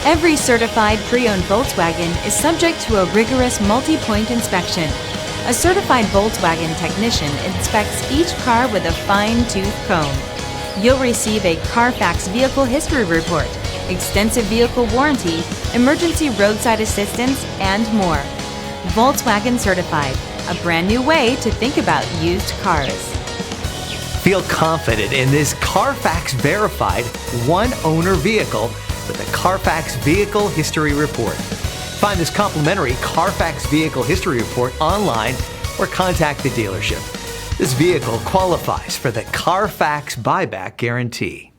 Every certified pre-owned Volkswagen is subject to a rigorous multi-point inspection. A certified Volkswagen technician inspects each car with a fine-tooth comb. You'll receive a Carfax Vehicle History Report, extensive vehicle warranty, emergency roadside assistance, and more. Volkswagen Certified, a brand new way to think about used cars. Feel confident in this Carfax verified one-owner vehicle with a Carfax Vehicle History Report. Find this complimentary Carfax Vehicle History Report online or contact the dealership. This vehicle qualifies for the Carfax Buyback Guarantee.